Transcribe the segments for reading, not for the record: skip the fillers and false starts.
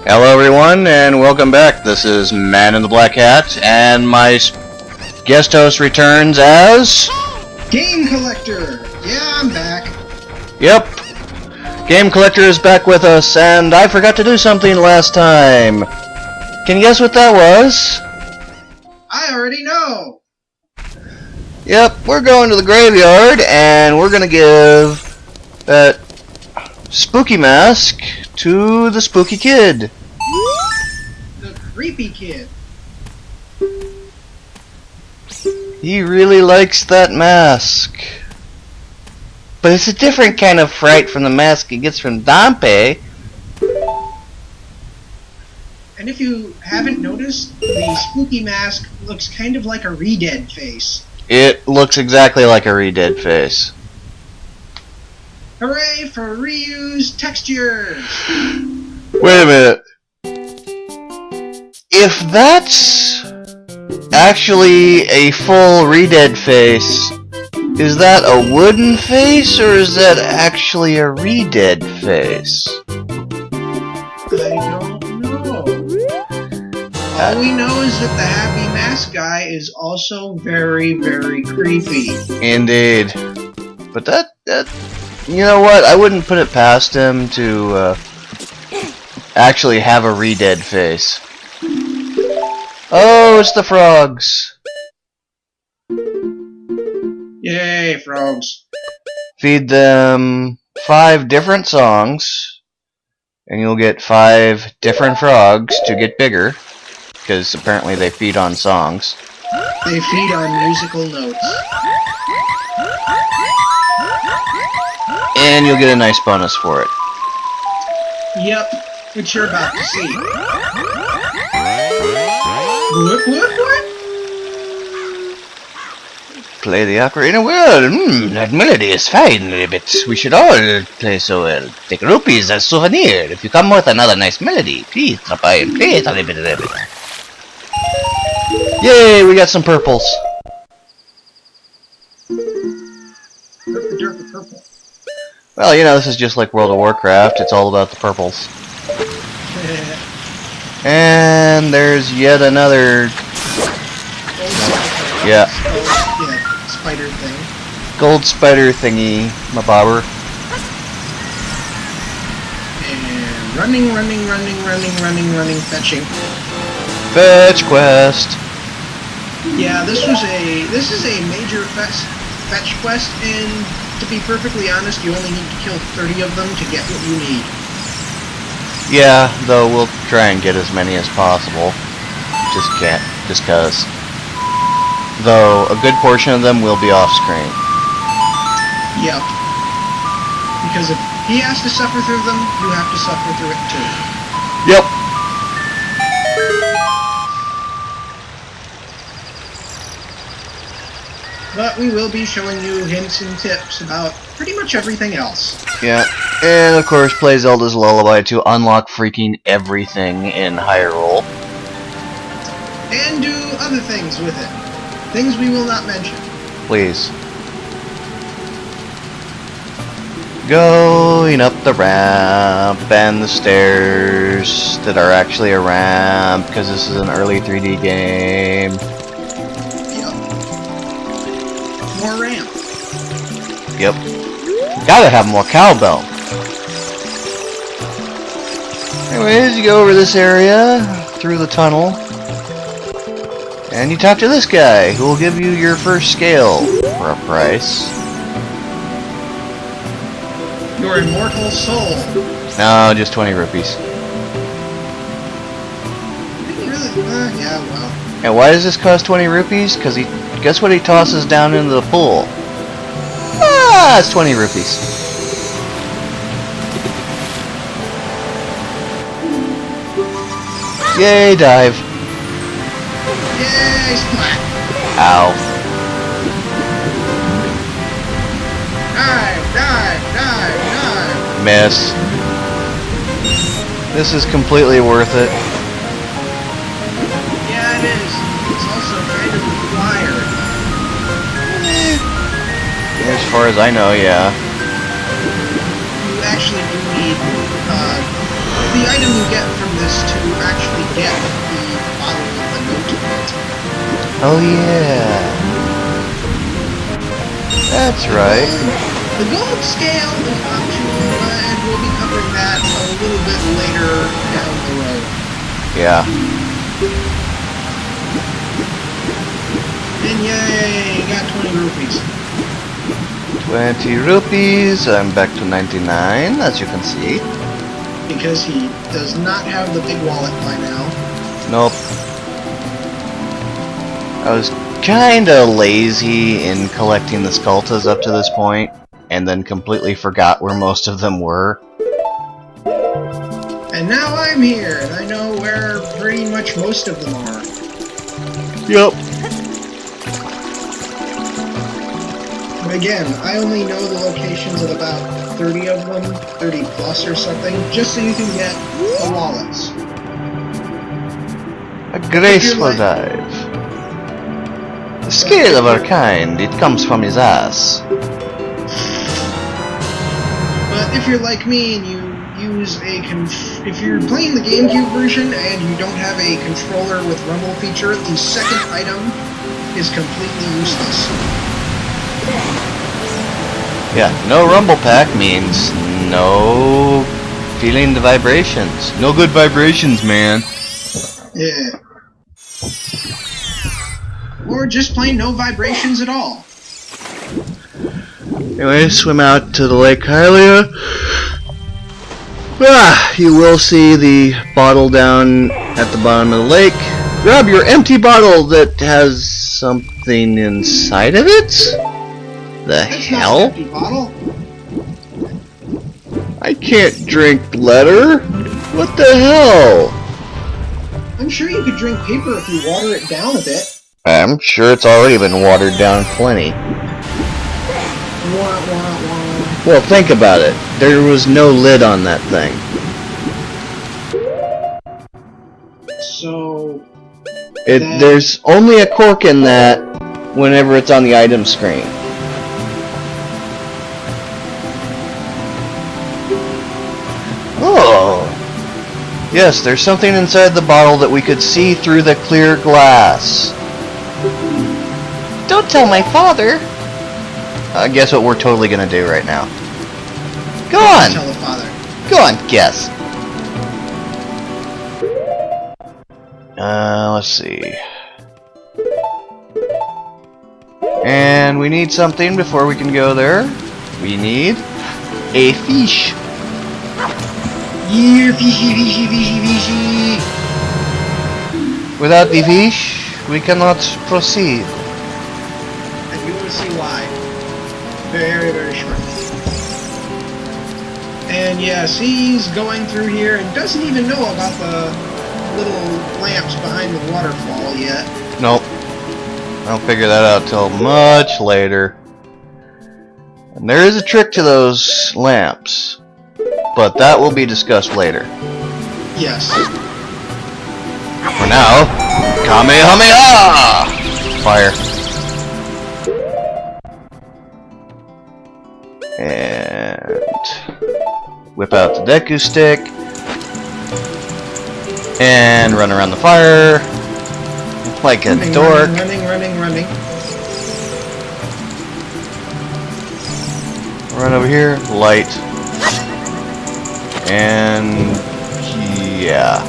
Hello everyone, and welcome back. This is Man in the Black Hat, and my guest host returns as... Game Collector! Yeah, I'm back. Yep. Game Collector is back with us, and I forgot to do something last time. Can you guess what that was? I already know! Yep, we're going to the graveyard, and we're gonna give that spooky mask to the spooky kid. The creepy kid. He really likes that mask. But it's a different kind of fright from the mask he gets from Dante. And if you haven't noticed, the spooky mask looks kind of like a re-dead face. It looks exactly like a re-dead face. Hooray for reused textures! Wait a minute. If that's actually a full re-dead face, is that a wooden face or is that actually a re-dead face? I don't know. All we know is that the Happy Mask guy is also very, very creepy. Indeed. But that you know what? I wouldn't put it past him to actually have a re-dead face. Oh, it's the frogs. Yay, frogs. Feed them 5 different songs, and you'll get 5 different frogs to get bigger, because apparently they feed on songs. They feed on musical notes. And you'll get a nice bonus for it. Yep, which you're about to see. What? Play the ocarina well. That melody is fine, but we should all play so well. Take rupees as souvenir. If you come with another nice melody, please drop by and play it a little bit. Yay, we got some purples. Purple. Well, you know, this is just like World of Warcraft. It's all about the purples. And there's yet another... Yeah. Spider thing. Gold spider thingy, my bobber. And running, fetching. Fetch quest. Yeah, this is a major fetch quest, and to be perfectly honest, you only need to kill 30 of them to get what you need. Yeah, though we'll try and get as many as possible. Just can't, just cause. Though a good portion of them will be off screen. Yep. Because if he has to suffer through them, you have to suffer through it too. Yep. But we will be showing you hints and tips about pretty much everything else. Yeah, and of course play Zelda's Lullaby to unlock freaking everything in Hyrule. And do other things with it. Things we will not mention. Please. Going up the ramp and the stairs that are actually a ramp because this is an early 3D game. Yep. More ramp. Yep. Gotta have more cowbell. Anyways, you go over this area, through the tunnel, and you talk to this guy, who will give you your first scale for a price. Your immortal soul. No, just 20 rupees. Really? Yeah, well. And why does this cost 20 rupees? Because guess what he tosses down into the pool? Ah, it's 20 rupees. Yay, dive. Yay, splat. Ow. Dive. Miss. This is completely worth it. Yeah, it is. It's also kind of required. As far as I know, yeah. You actually do need, the item you get from this to actually get the bottle with the note in it. Oh yeah. That's right. The gold scale is optional, and we'll be covering that a little bit later down the road. Yeah. And yay, got 20 rupees. 20 rupees. I'm back to 99, as you can see. Because he does not have the big wallet by now. Nope. I was kinda lazy in collecting the Skulltas up to this point, and then completely forgot where most of them were. And now I'm here, and I know where pretty much most of them are. Yep. But again, I only know the locations of about 30 of them, 30 plus or something, just so you can get the wallets. A graceful dive. The scale of our kind, it comes from his ass. But if you're like me and you use if you're playing the GameCube version and you don't have a controller with rumble feature, the second item is completely useless. Yeah, no rumble pack means no feeling the vibrations. No good vibrations, man. Yeah. Or just plain no vibrations at all. Anyway, swim out to the Lake Hylia. You will see the bottle down at the bottom of the lake. Grab your empty bottle that has something inside of it? The hell? That's not an empty bottle. I can't drink letter. What the hell? I'm sure you could drink paper if you water it down a bit. I'm sure it's already been watered down plenty. Wah, wah, wah. Well, think about it. There was no lid on that thing. So... There's only a cork in that whenever it's on the item screen. Oh! Yes, there's something inside the bottle that we could see through the clear glass. Don't tell my father! Guess what we're totally gonna do right now. Go on! Tell the father. Go on, guess. Let's see. And we need something before we can go there. We need a fish. Yeah, fishy, fishy, fishy, fishy. Without the fish, we cannot proceed. And you will see why. Very, very shortly. And yeah, see, he's going through here and doesn't even know about the little lamps behind the waterfall yet. Nope. I'll figure that out till much later. And there is a trick to those lamps, but that will be discussed later. Yes. For now, Kamehameha! Fire. And whip out the Deku stick. And run around the fire. Like a dork. Running. Run over here. Light. And... yeah.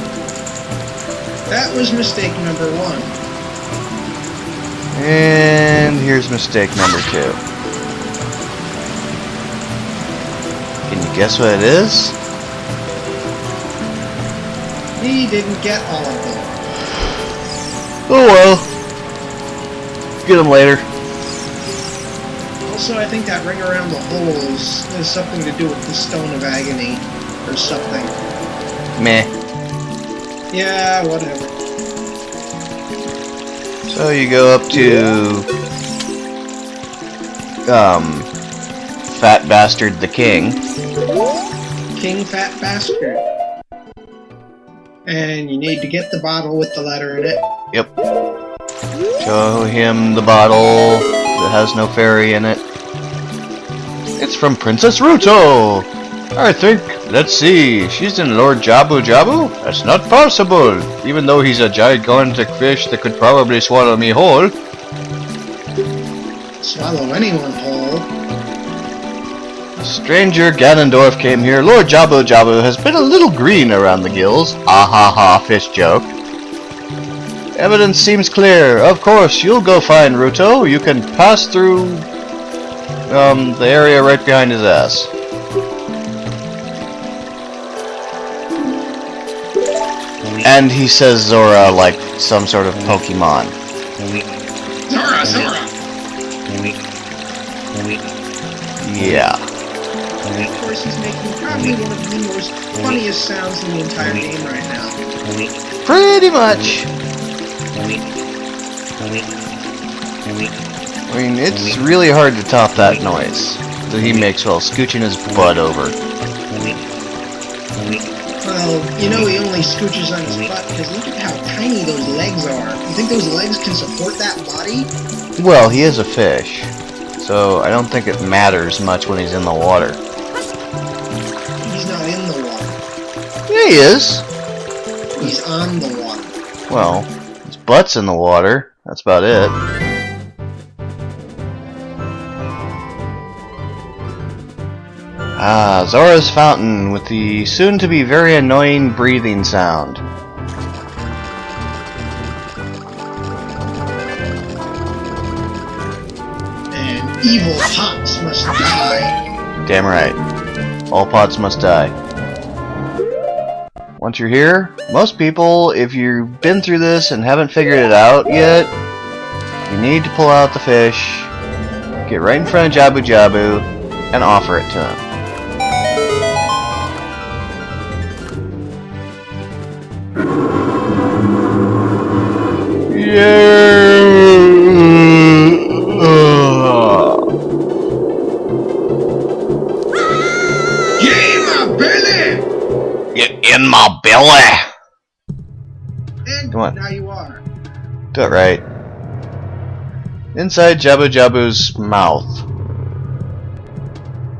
That was mistake number 1. And here's mistake number 2. Can you guess what it is? He didn't get all of them. Oh well. Get them later. Also, I think that ring around the holes has something to do with the Stone of Agony or something. Meh. Yeah, whatever. So you go up to Fat Bastard the King. King Fat Bastard. And you need to get the bottle with the letter in it. Yep. Show him the bottle that has no fairy in it. It's from Princess Ruto! I think Let's see, she's in Lord Jabu Jabu? That's not possible, even though he's a gigantic fish that could probably swallow me whole. Swallow anyone whole. Stranger Ganondorf came here. Lord Jabu Jabu has been a little green around the gills. Ah ha ha, fish joke. Evidence seems clear. Of course, you'll go find Ruto. You can pass through the area right behind his ass. And he says Zora like some sort of Pokemon. Zora, Zora! Yeah. And of course, he's making probably one of the most funniest sounds in the entire game right now. Pretty much. I mean, it's really hard to top that noise that he makes while scooching his butt over. Well, you know he only scooches on his butt because look at how tiny those legs are. You think those legs can support that body? Well, he is a fish, so I don't think it matters much when he's in the water. He's not in the water. Yeah, he is. He's on the water. Well, his butt's in the water. That's about it. Ah, Zora's Fountain with the soon-to-be very annoying breathing sound. And evil pots must die. Damn right. All pots must die. Once you're here, most people, if you've been through this and haven't figured it out yet, you need to pull out the fish, get right in front of Jabu Jabu, and offer it to him. In my belly! And come on. Now you are. Do it right. Inside Jabu Jabu's mouth.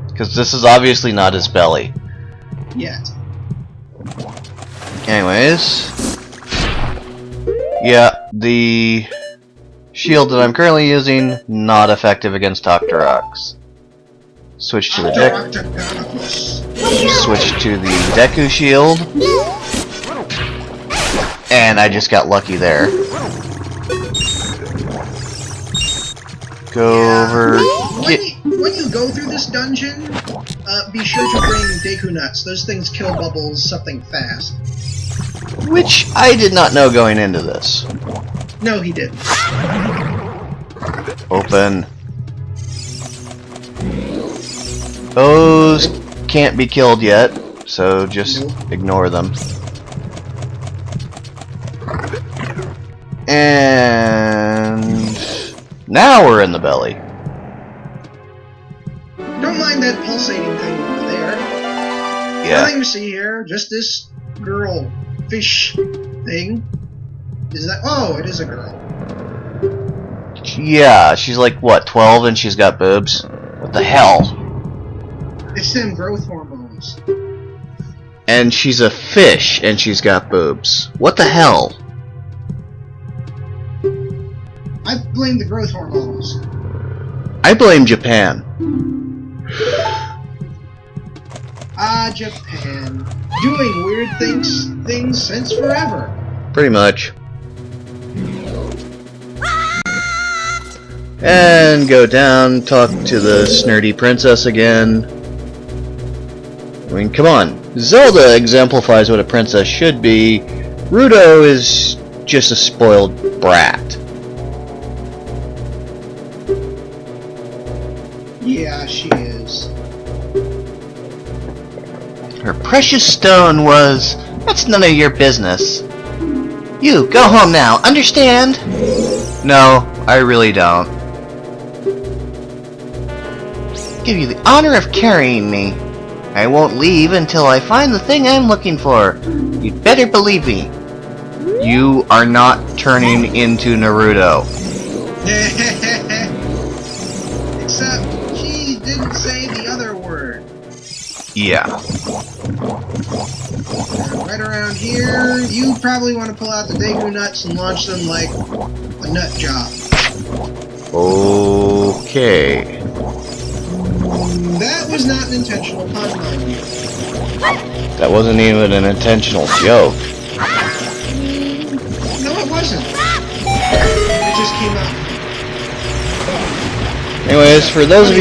Because this is obviously not his belly. Yet. Anyways. Yeah, the shield that I'm currently using, not effective against Octoroks. Switch to the deck. Switch to the Deku shield. And I just got lucky there. Go over. When you go through this dungeon, be sure to bring Deku nuts. Those things kill bubbles something fast. Which I did not know going into this. No, he didn't. Open. Those can't be killed yet, so just ignore them. And now we're in the belly. Don't mind that pulsating thing over there. Yeah. Nothing to see here, just this girl fish thing. Is that? Oh, it is a girl. Yeah, she's like, what, 12 and she's got boobs? What the hell? It's them growth hormones. And she's a fish and she's got boobs. What the hell? I blame the growth hormones. I blame Japan. Ah, Japan. Doing weird things since forever. Pretty much. And go down, talk to the snurdy princess again. I mean, come on. Zelda exemplifies what a princess should be. Ruto is just a spoiled brat. Yeah, she is. Her precious stone was... That's none of your business. You, go home now, understand? No, I really don't. Give you the honor of carrying me. I won't leave until I find the thing I'm looking for. You'd better believe me. You are not turning into Naruto. Except, she didn't say the other word. Yeah. Right around here, you probably want to pull out the Deku nuts and launch them like a nut job. Okay. That was not an intentional pun, mind you. That wasn't even an intentional joke. No, it wasn't. It just came out. Anyways, for those of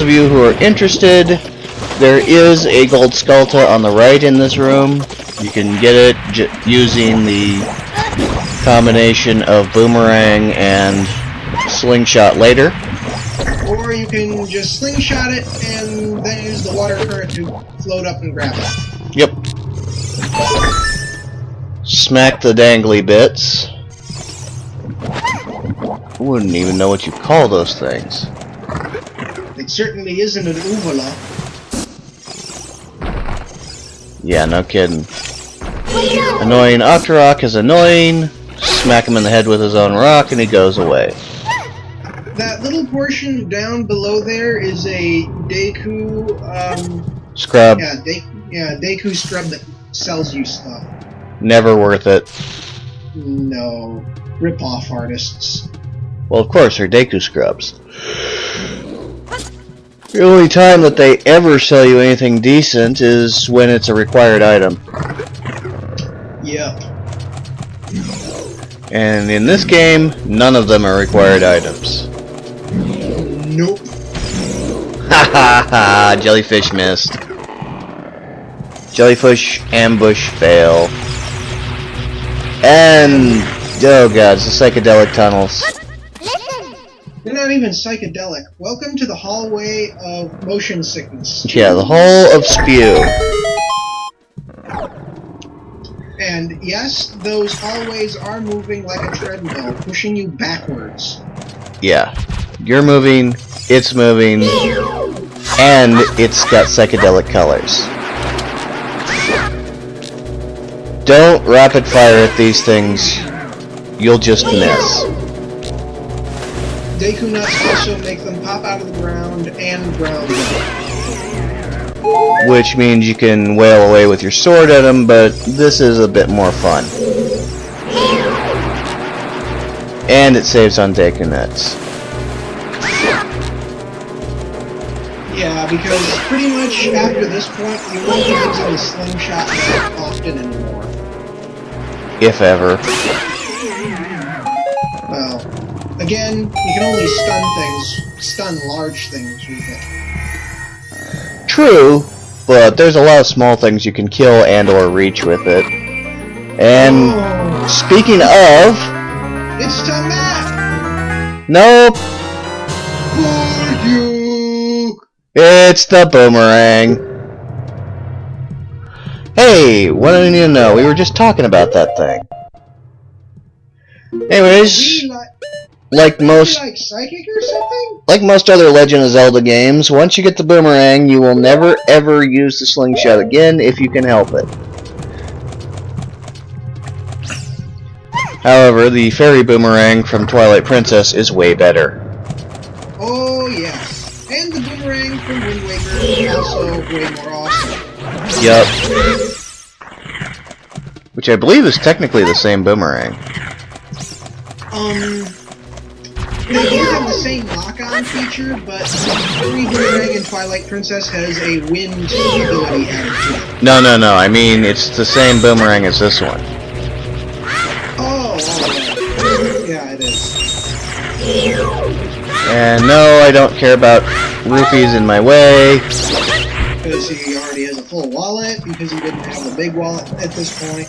you who are interested, there is a gold Skulta on the right in this room. You can get it using the combination of boomerang and slingshot later. Or you can just slingshot it and then use the water current to float up and grab it. Yep. Smack the dangly bits. I wouldn't even know what you call those things. It certainly isn't an uvala. Yeah, no kidding. Annoying Octorok is annoying. Smack him in the head with his own rock and he goes away. That little portion down below there is a Deku, Scrub. Yeah, Deku scrub that sells you stuff. Never worth it. No. Rip-off artists. Well, of course, they're Deku scrubs. The only time that they ever sell you anything decent is when it's a required item. Yep. And in this game, none of them are required items. Nope. Ha ha ha! Jellyfish missed. Jellyfish ambush fail. And oh god, it's the psychedelic tunnels. They're not even psychedelic. Welcome to the hallway of motion sickness. Yeah, the hole of spew. And yes, those hallways are moving like a treadmill, pushing you backwards. Yeah. You're moving, it's moving, and it's got psychedelic colors. Don't rapid fire at these things. You'll just miss. Deku nuts also make them pop out of the ground and ground them. Which means you can wail away with your sword at them, but this is a bit more fun. And it saves on Deku nuts. Yeah, because pretty much after this point, you won't be using the slingshot that often anymore. If ever. Well, again, you can only stun large things with it. True, but there's a lot of small things you can kill and or reach with it. And speaking of... It's time that! Nope! For you! It's the boomerang. Hey, what do you need to know? We were just talking about that thing. Anyways, like most psychic or something? Like most other Legend of Zelda games, once you get the boomerang, you will never ever use the slingshot again if you can help it. However, the fairy boomerang from Twilight Princess is way better. Oh yes. And the boomerang from Wind Waker is also way more awesome. Yup. Which I believe is technically the same boomerang. They do have the same lock-on feature, but every boomerang in Twilight Princess has a wind ability added to it. No, I mean, it's the same boomerang as this one. Oh, yeah, it is. And no, I don't care about rupees in my way. Because he already has a full wallet, because he didn't have a big wallet at this point.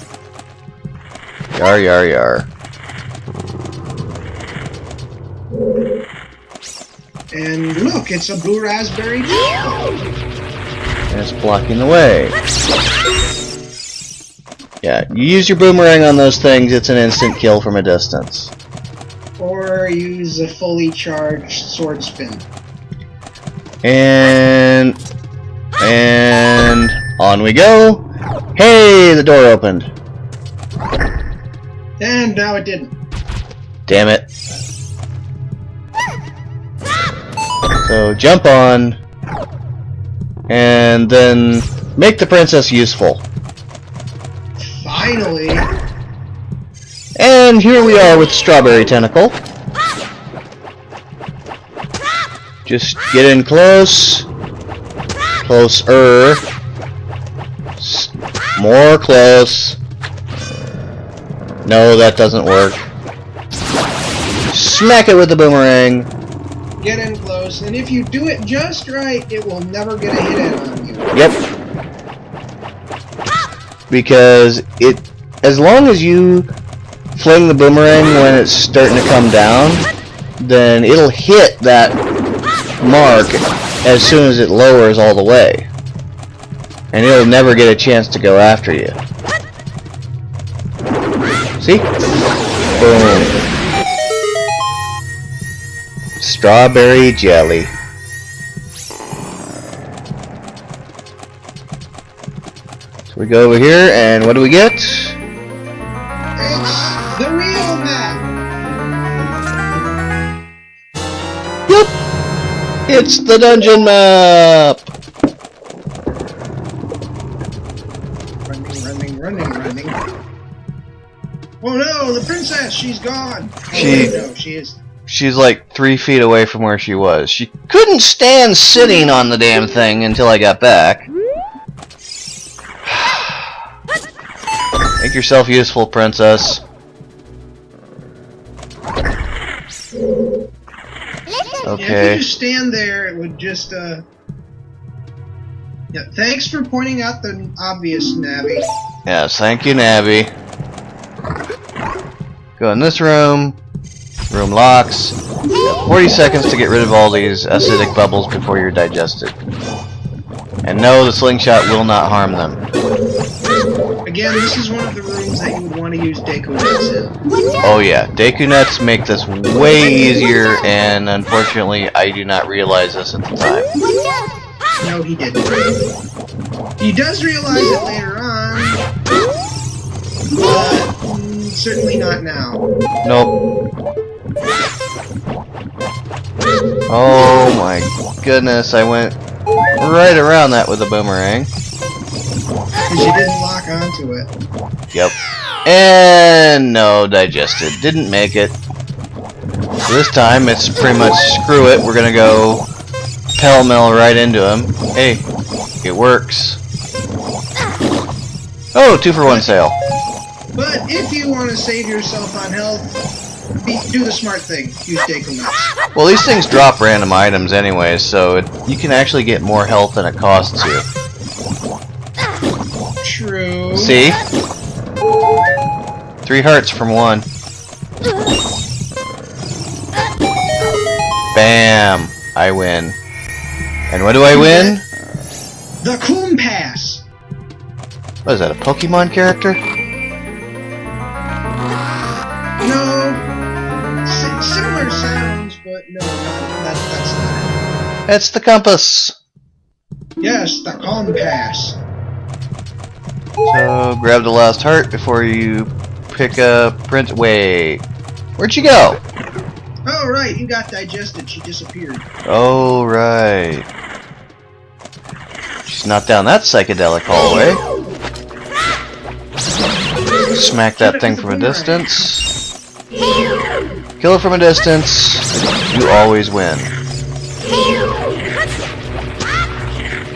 Yar, yar, yar. And look, it's a blue raspberry too. And it's blocking the way. Yeah, you use your boomerang on those things, it's an instant kill from a distance. Or use a fully charged sword spin. And on we go. Hey, the door opened. And now it didn't. Damn it. So jump on. And then make the princess useful. Finally. And here we are with Strawberry Tentacle. Just get in close. Closer. More close. No, that doesn't work. Smack it with the boomerang. Get in close, and if you do it just right, it will never get a hit in on you. Yep. Because as long as you fling the boomerang when it's starting to come down, then it'll hit that mark as soon as it lowers all the way. And it'll never get a chance to go after you. See? Boom. Strawberry jelly. So we go over here, and what do we get? It's the real map! Yep! It's the dungeon map! Running. Oh no, the princess! She's gone! No, she is. She's like 3 feet away from where she was. She couldn't stand sitting on the damn thing until I got back. Make yourself useful, princess. Okay. Yeah, if you just stand there, it would just, Yeah, thanks for pointing out the obvious, Navi. Yes, thank you, Navi. Go in this room. Room locks. 40 seconds to get rid of all these acidic bubbles before you're digested. And no, the slingshot will not harm them. Again, this is one of the rooms that you would want to use Deku Nuts in. Oh yeah, Deku Nuts make this way easier, and unfortunately I do not realize this at the time. No, he didn't. He does realize it later on, but certainly not now. Nope. Oh my goodness, I went right around that with a boomerang. Because you didn't lock onto it. Yep. And no, digested. Didn't make it. So this time it's pretty much screw it. We're gonna go pell-mell right into him. Hey, it works. Oh, 2 for 1 sale. But if you want to save yourself on health, do the smart thing. Use Deku Nuts. Well, these things drop random items anyways, so you can actually get more health than it costs you. True. See? 3 hearts from 1. Bam! I win. And what do I win? The Coom Pass. What is that, a Pokemon character? No. Similar sounds, but no, that's not it. It's the compass! Yes, the Coom Pass. So, grab the last heart before you pick up print. Wait. Where'd she go? Oh, right, you got digested. She disappeared. Oh, right. She's not down that psychedelic hallway. Smack that thing from a distance. Kill it from a distance. You always win.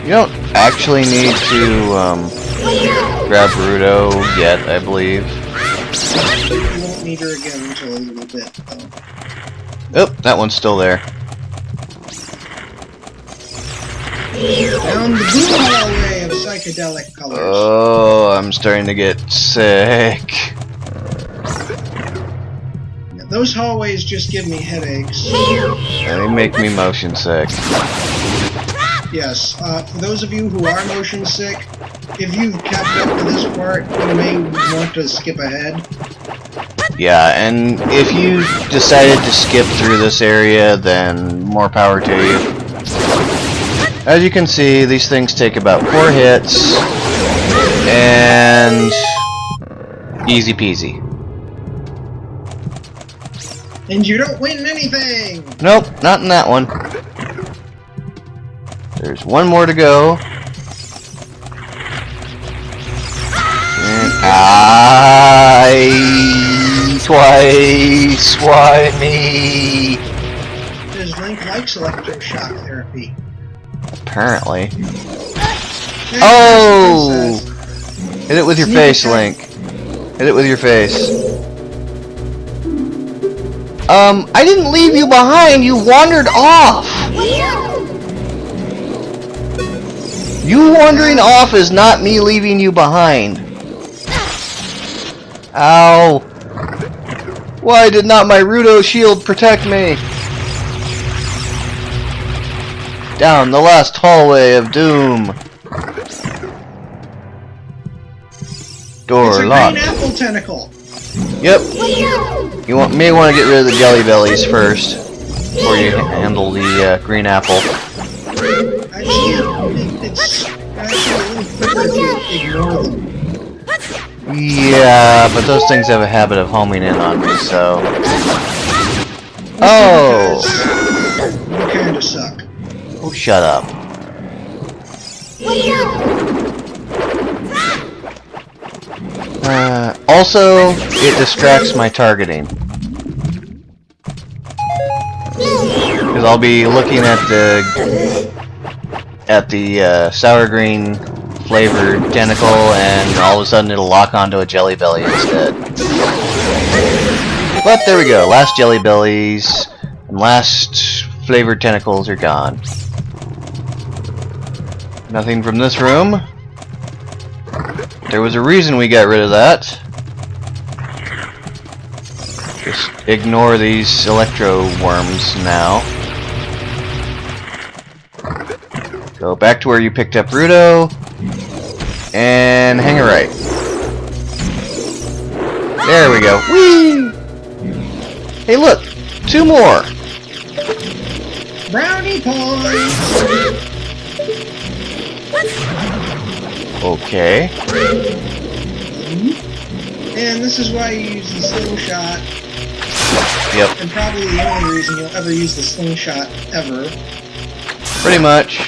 You don't actually need to grab Ruto yet, I believe. You won't need her again until a little bit, though. Oh, that one's still there. Down the blue hallway of psychedelic colors. Oh, I'm starting to get sick. Yeah, those hallways just give me headaches. They make me motion sick. Yes, for those of you who are motion sick, if you've kept up to this part, you may want to skip ahead. Yeah, and if you decided to skip through this area, then more power to you. As you can see, these things take about 4 hits, and easy peasy. And you don't win anything! Nope, not in that one. There's one more to go. Twice. Why me? Because Link likes electroshock therapy. Apparently. Hey, Oh! princess. Hit it with your Sneak face, attack. Link. Hit it with your face. I didn't leave you behind. You wandered off. You wandering off is not me leaving you behind. Ow. Why did not my Rudo shield protect me? Down the last hallway of doom. Door It's a locked. green apple tentacle. Yep. You may want to get rid of the jelly bellies first before you handle the green apple. It's actually a little quicker if you ignore them. Yeah, but those things have a habit of homing in on me, so... Oh! You kinda suck. Oh, shut up. Also, it distracts my targeting. Because I'll be looking at the sour green flavored tentacle, and all of a sudden it'll lock onto a jelly belly instead. But there we go. Last jelly bellies and last flavored tentacles are gone. Nothing from this room. There was a reason we got rid of that. Just ignore these electro worms now. Go back to where you picked up Rudo. And hang it right. There we go. Whee! Hey look! 2 more! Brownie points! Okay. And this is why you use the slingshot. Yep. And probably the only reason you'll ever use the slingshot ever. Pretty much.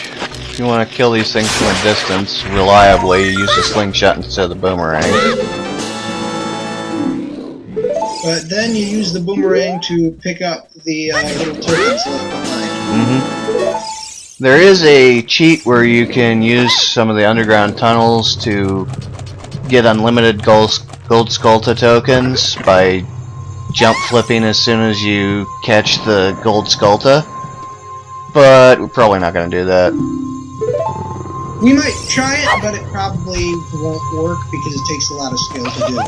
If you want to kill these things from a distance reliably, you use the slingshot instead of the boomerang. But then you use the boomerang to pick up the little turtles left behind. There is a cheat where you can use some of the underground tunnels to get unlimited gold Skulta tokens by jump flipping as soon as you catch the gold Skulta. But we're probably not going to do that. We might try it, but it probably won't work because it takes a lot of skill to do.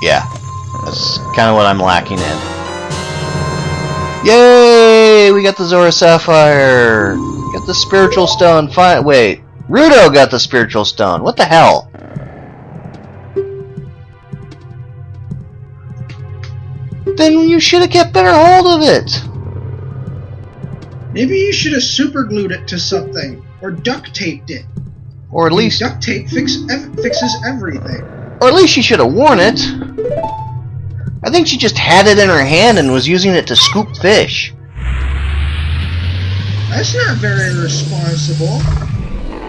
Yeah, that's kind of what I'm lacking in. Yay! We got the Zora Sapphire! Got the Spiritual Stone. Wait, Rudo got the Spiritual Stone. What the hell? Then you should have kept better hold of it! Maybe you should have super glued it to something, or duct taped it. Or at least... Duct tape fixes everything. Or at least she should have worn it. I think she just had it in her hand and was using it to scoop fish. That's not very responsible.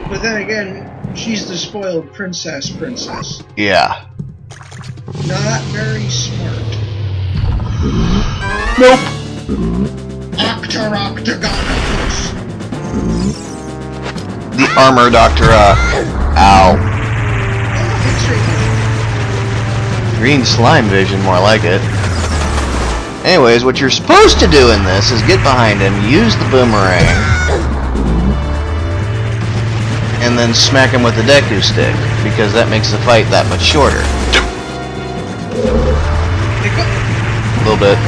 But then again, she's the spoiled princess. Yeah. Not very smart. Nope. Octagonopus. The armor Dr. Ow. Green slime vision, more like it. Anyways, what you're supposed to do in this is get behind him, use the boomerang, and then smack him with the Deku stick, because that makes the fight that much shorter. A little bit.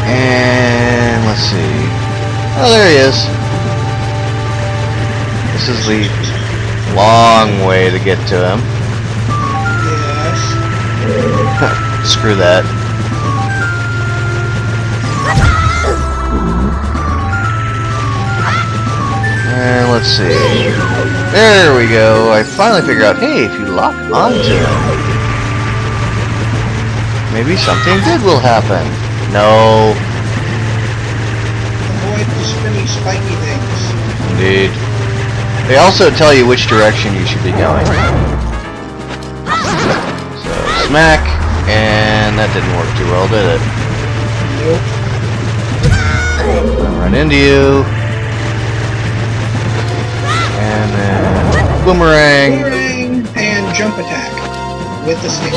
And let's see. Oh, there he is. This is the long way to get to him. Yes. Screw that. And let's see. There we go. I finally figured out, hey, if you lock onto him, maybe something good will happen. No. Avoid big spiky things. Indeed. They also tell you which direction you should be going. So, smack, and that didn't work too well, did it? Nope. Run into you. And then boomerang. Boomerang and jump attack with the stick.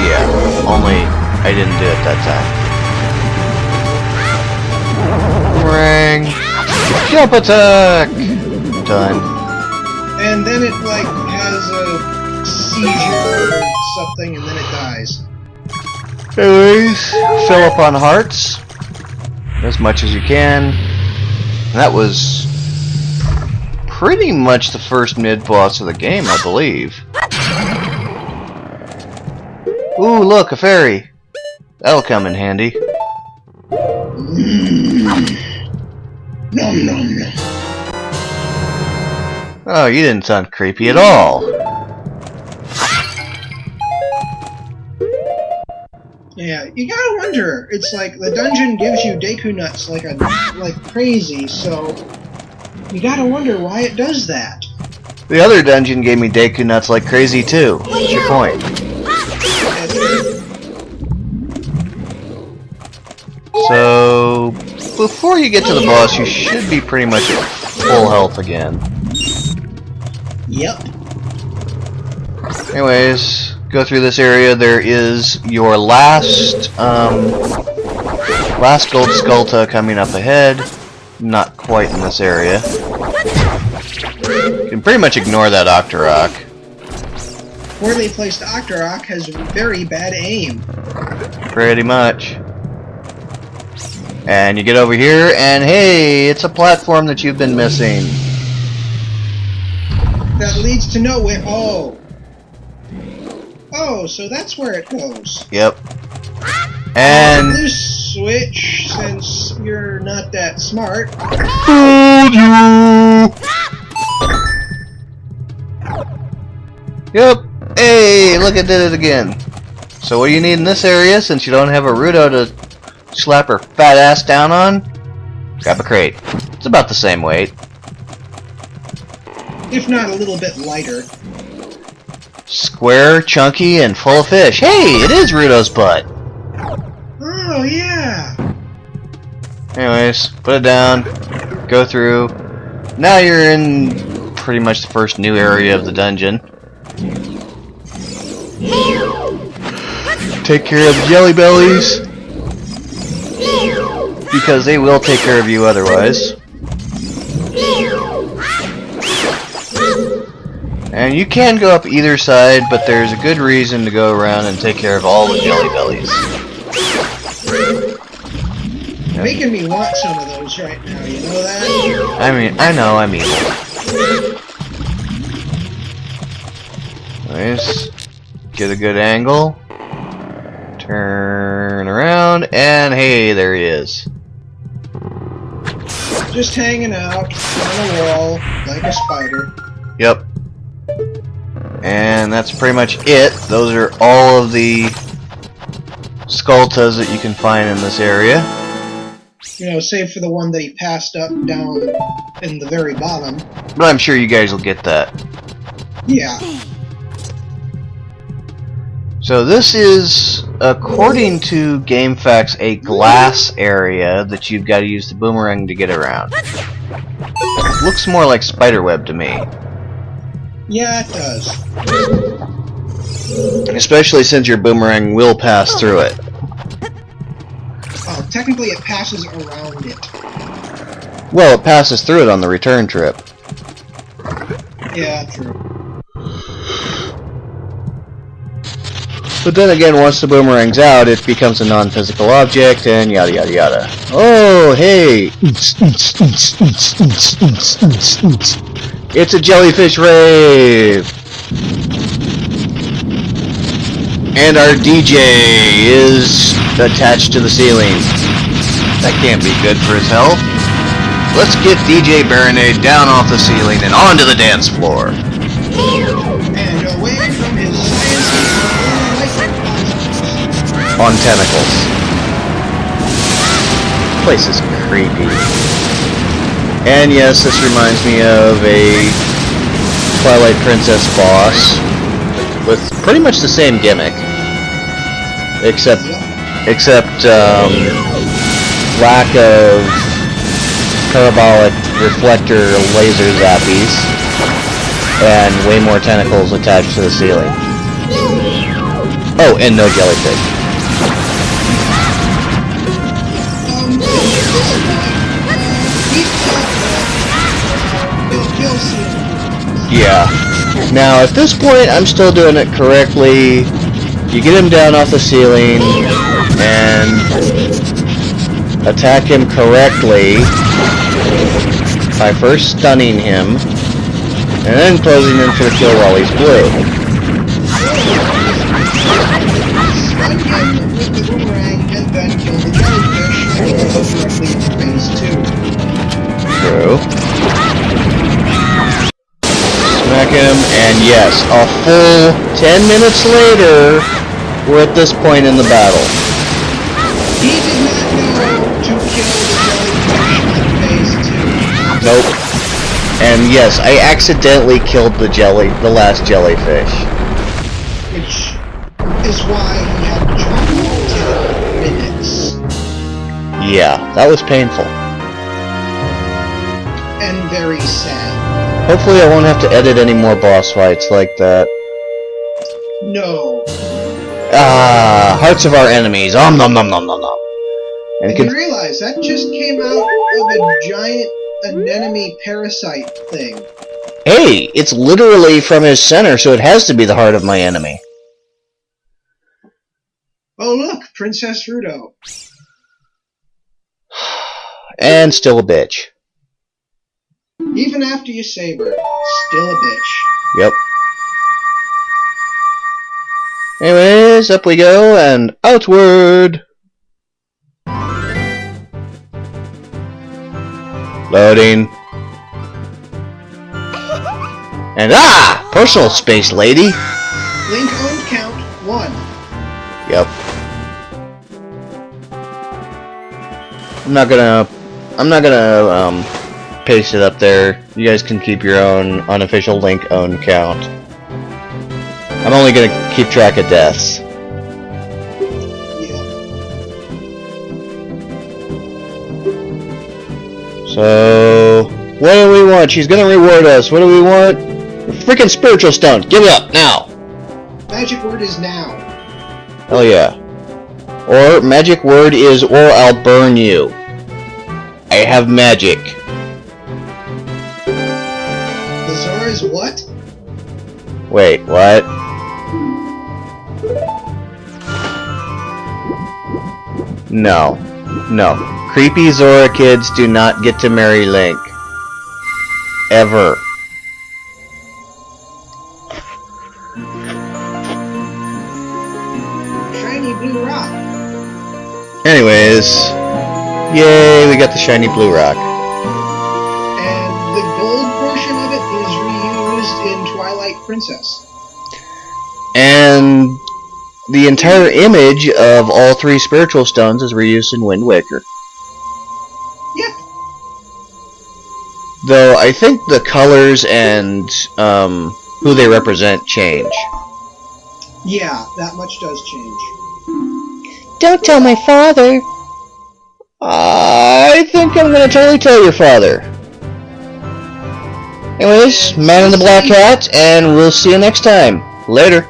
Yeah, only I didn't do it that time. Boomerang. Jump attack! Done. And then it, like, has a seizure or something, and then it dies. Anyways, fill up on hearts. As much as you can. And that was pretty much the first mid-boss of the game, I believe. Ooh, look, a fairy. That'll come in handy. Nom nom nom. Oh, you didn't sound creepy at all. Yeah, you gotta wonder. It's like the dungeon gives you Deku nuts like crazy, so you gotta wonder why it does that. The other dungeon gave me Deku nuts like crazy too. What's your point? So, before you get to the boss, you should be pretty much at full health again. Yep. Anyways, go through this area. There is your last gold Skullta coming up ahead. Not quite in this area. You can pretty much ignore that Octorok. Poorly placed Octorok has very bad aim. Pretty much. And you get over here, and hey, it's a platform that you've been missing. That leads to nowhere. Oh. Oh, so that's where it goes. Yep. And You switch since you're not that smart. fooled you. Yep. Hey, look, it did it again. So what do you need in this area since you don't have a Ruto to slap her fat ass down on? Grab a crate. It's about the same weight. If not a little bit lighter. Square, chunky, and full of fish. Hey, it is Ruto's butt. Oh, yeah. Anyways, put it down. Go through. Now you're in pretty much the first new area of the dungeon. Take care of the jelly bellies, because they will take care of you otherwise. And you can go up either side, but there's a good reason to go around and take care of all the jelly bellies. You're making me want some of those right now, you know that? I know, I'm evil. Nice. Get a good angle. Turn around, and hey, there he is. Just hanging out on a wall like a spider. Yep. And that's pretty much it. Those are all of the Skulltas that you can find in this area. You know, save for the one that he passed up down in the very bottom. But I'm sure you guys will get that. Yeah. So this is, according to GameFAQs, a glass area that you've got to use the boomerang to get around. Looks more like spiderweb to me. Yeah, it does. Especially since your boomerang will pass through it. Oh, technically it passes around it. Well, it passes through it on the return trip. Yeah, true. But then again, once the boomerang's out, it becomes a non-physical object, and yada yada yada. Oh, hey! It's a jellyfish rave! And our DJ is attached to the ceiling. That can't be good for his health. Let's get DJ Baronade down off the ceiling and onto the dance floor. And away from his On tentacles. place is creepy. And yes, this reminds me of a Twilight Princess boss with pretty much the same gimmick, except lack of parabolic reflector laser zappies and way more tentacles attached to the ceiling. Oh, and no jellyfish. Yeah. Now, at this point, I'm still doing it correctly. You get him down off the ceiling and attack him correctly by first stunning him and then closing in for the kill while he's blue. Stun him with the boomerang and then kill the jellyfish and go directly into phase 2. True. Smack him, and yes, a full 10 minutes later, we're at this point in the battle. He did not know to kill the jellyfish in phase 2. Nope. And yes, I accidentally killed the last jellyfish. Which is why he had to jump 10 minutes. Yeah, that was painful. And very sad. Hopefully I won't have to edit any more boss fights like that. No. Ah, hearts of our enemies. Nom nom nom nom nom nom. And you realize that just came out of a giant anemone parasite thing. Hey, it's literally from his center, so it has to be the heart of my enemy. Oh look, Princess Ruto. And still a bitch. Even after you save her, still a bitch. Yep. Anyways, up we go, and outward! Loading. And personal space, lady! Link owned count 1. Yep. I'm not gonna paste it up there. You guys can keep your own unofficial Link owned count. I'm only gonna keep track of deaths. Yeah. So, what do we want? She's gonna reward us. What do we want? A freaking spiritual stone. Give it up now. Magic word is now. Hell yeah. Or magic word is, or I'll burn you. I have magic. The Zora is what? Wait, what? No. No. Creepy Zora kids do not get to marry Link. Ever. Shiny blue rock. Anyways. Yay, we got the shiny blue rock. And the gold portion of it is reused in Twilight Princess. And the entire image of all 3 spiritual stones is reused in Wind Waker. Yep. Though I think the colors and who they represent change. Yeah, that much does change. Don't tell my father. I think I'm gonna totally tell your father. Anyways, Man in the Black Hat, and we'll see you next time. Later.